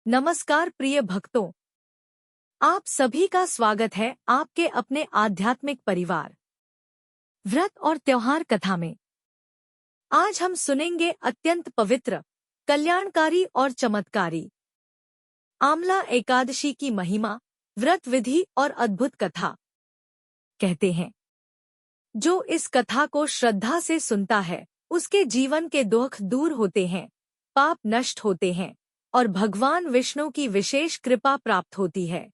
नमस्कार प्रिय भक्तों, आप सभी का स्वागत है आपके अपने आध्यात्मिक परिवार व्रत और त्योहार कथा में। आज हम सुनेंगे अत्यंत पवित्र, कल्याणकारी और चमत्कारी आमला एकादशी की महिमा, व्रत विधि और अद्भुत कथा। कहते हैं, जो इस कथा को श्रद्धा से सुनता है उसके जीवन के दुख दूर होते हैं, पाप नष्ट होते हैं और भगवान विष्णु की विशेष कृपा प्राप्त होती है।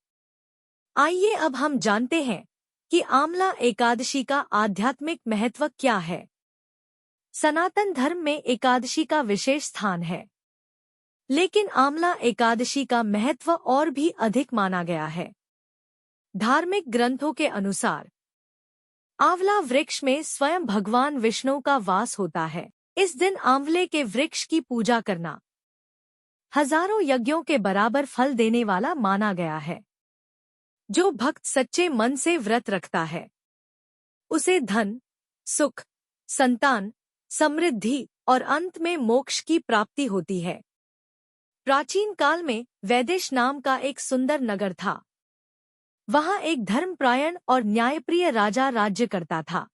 आइए अब हम जानते हैं कि आमला एकादशी का आध्यात्मिक महत्व क्या है। सनातन धर्म में एकादशी का विशेष स्थान है, लेकिन आमला एकादशी का महत्व और भी अधिक माना गया है। धार्मिक ग्रंथों के अनुसार आंवला वृक्ष में स्वयं भगवान विष्णु का वास होता है। इस दिन आंवले के वृक्ष की पूजा करना हजारों यज्ञों के बराबर फल देने वाला माना गया है। जो भक्त सच्चे मन से व्रत रखता है उसे धन, सुख, संतान, समृद्धि और अंत में मोक्ष की प्राप्ति होती है। प्राचीन काल में वैदेश नाम का एक सुंदर नगर था। वहां एक धर्मपरायण और न्यायप्रिय राजा राज्य करता था।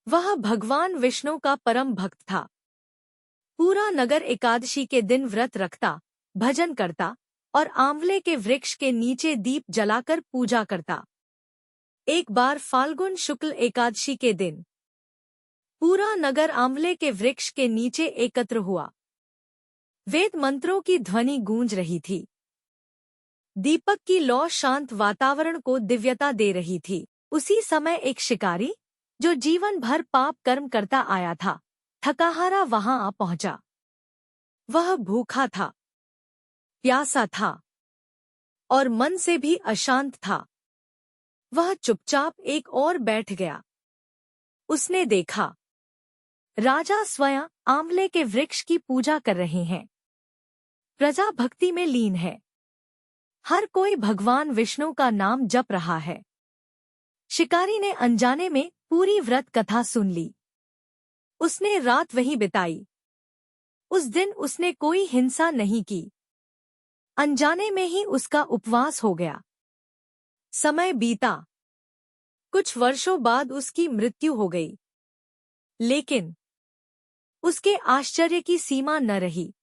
वह भगवान विष्णु का परम भक्त था। पूरा नगर एकादशी के दिन व्रत रखता, भजन करता और आंवले के वृक्ष के नीचे दीप जलाकर पूजा करता। एक बार फाल्गुन शुक्ल एकादशी के दिन पूरा नगर आंवले के वृक्ष के नीचे एकत्र हुआ। वेद मंत्रों की ध्वनि गूंज रही थी। दीपक की लौ शांत वातावरण को दिव्यता दे रही थी। उसी समय एक शिकारी, जो जीवन भर पाप कर्म करता आया था, थकाहारा वहां आ पहुंचा। वह भूखा था, प्यासा था और मन से भी अशांत था। वह चुपचाप एक ओर बैठ गया। उसने देखा, राजा स्वयं आंवले के वृक्ष की पूजा कर रहे हैं। प्रजा भक्ति में लीन है। हर कोई भगवान विष्णु का नाम जप रहा है। शिकारी ने अनजाने में पूरी व्रत कथा सुन ली। उसने रात वहीं बिताई। उस दिन उसने कोई हिंसा नहीं की। अनजाने में ही उसका उपवास हो गया। समय बीता। कुछ वर्षों बाद उसकी मृत्यु हो गई। लेकिन उसके आश्चर्य की सीमा न रही।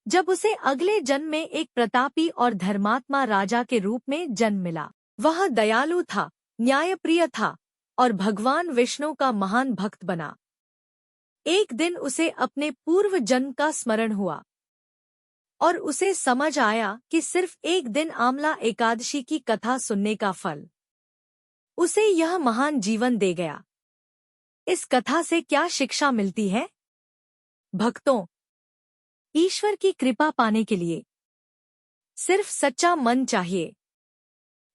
जब उसे अगले जन्म में एक प्रतापी और धर्मात्मा राजा के रूप में जन्म मिला। वह दयालु था, न्यायप्रिय था और भगवान विष्णु का महान भक्त बना। एक दिन उसे अपने पूर्व जन्म का स्मरण हुआ और उसे समझ आया कि सिर्फ एक दिन आमला एकादशी की कथा सुनने का फल उसे यह महान जीवन दे गया। इस कथा से क्या शिक्षा मिलती है? भक्तों, ईश्वर की कृपा पाने के लिए सिर्फ सच्चा मन चाहिए।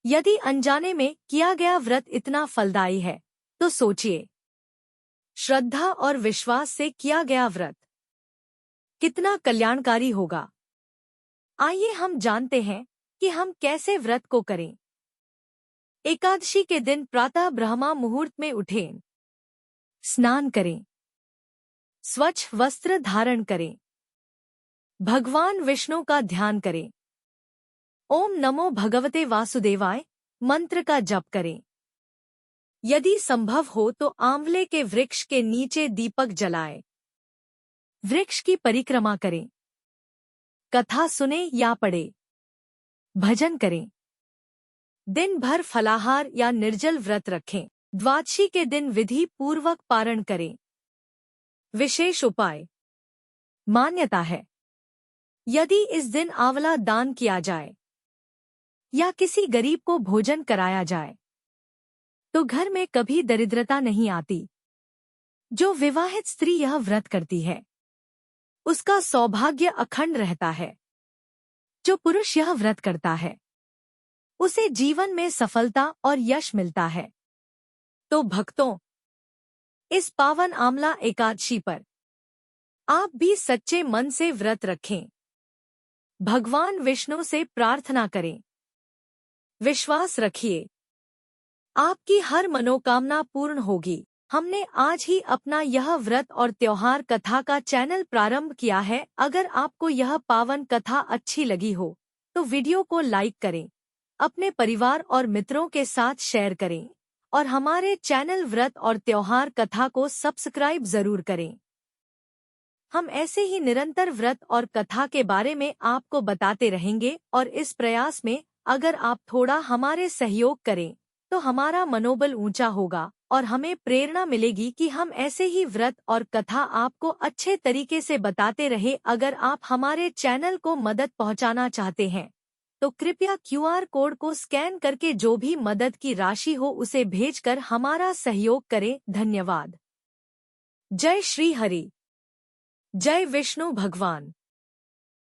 यदि अनजाने में किया गया व्रत इतना फलदायी है तो सोचिए, श्रद्धा और विश्वास से किया गया व्रत कितना कल्याणकारी होगा। आइए हम जानते हैं कि हम कैसे व्रत को करें। एकादशी के दिन प्रातः ब्रह्मा मुहूर्त में उठें, स्नान करें, स्वच्छ वस्त्र धारण करें, भगवान विष्णु का ध्यान करें, ओम नमो भगवते वासुदेवाय मंत्र का जप करें। यदि संभव हो तो आंवले के वृक्ष के नीचे दीपक जलाएं। वृक्ष की परिक्रमा करें, कथा सुने या पढ़े, भजन करें। दिन भर फलाहार या निर्जल व्रत रखें। द्वादशी के दिन विधि पूर्वक पारण करें। विशेष उपाय। मान्यता है, यदि इस दिन आंवला दान किया जाए या किसी गरीब को भोजन कराया जाए तो घर में कभी दरिद्रता नहीं आती। जो विवाहित स्त्री यह व्रत करती है उसका सौभाग्य अखंड रहता है। जो पुरुष यह व्रत करता है उसे जीवन में सफलता और यश मिलता है। तो भक्तों, इस पावन आमला एकादशी पर आप भी सच्चे मन से व्रत रखें। भगवान विष्णु से प्रार्थना करें। विश्वास रखिए, आपकी हर मनोकामना पूर्ण होगी। हमने आज ही अपना यह व्रत और त्योहार कथा का चैनल प्रारंभ किया है। अगर आपको यह पावन कथा अच्छी लगी हो तो वीडियो को लाइक करें, अपने परिवार और मित्रों के साथ शेयर करें और हमारे चैनल व्रत और त्योहार कथा को सब्सक्राइब जरूर करें। हम ऐसे ही निरंतर व्रत और कथा के बारे में आपको बताते रहेंगे और इस प्रयास में अगर आप थोड़ा हमारे सहयोग करें तो हमारा मनोबल ऊंचा होगा और हमें प्रेरणा मिलेगी कि हम ऐसे ही व्रत और कथा आपको अच्छे तरीके से बताते रहे। अगर आप हमारे चैनल को मदद पहुंचाना चाहते हैं तो कृपया QR कोड को स्कैन करके जो भी मदद की राशि हो उसे भेजकर हमारा सहयोग करें। धन्यवाद। जय श्री हरि। जय विष्णु भगवान।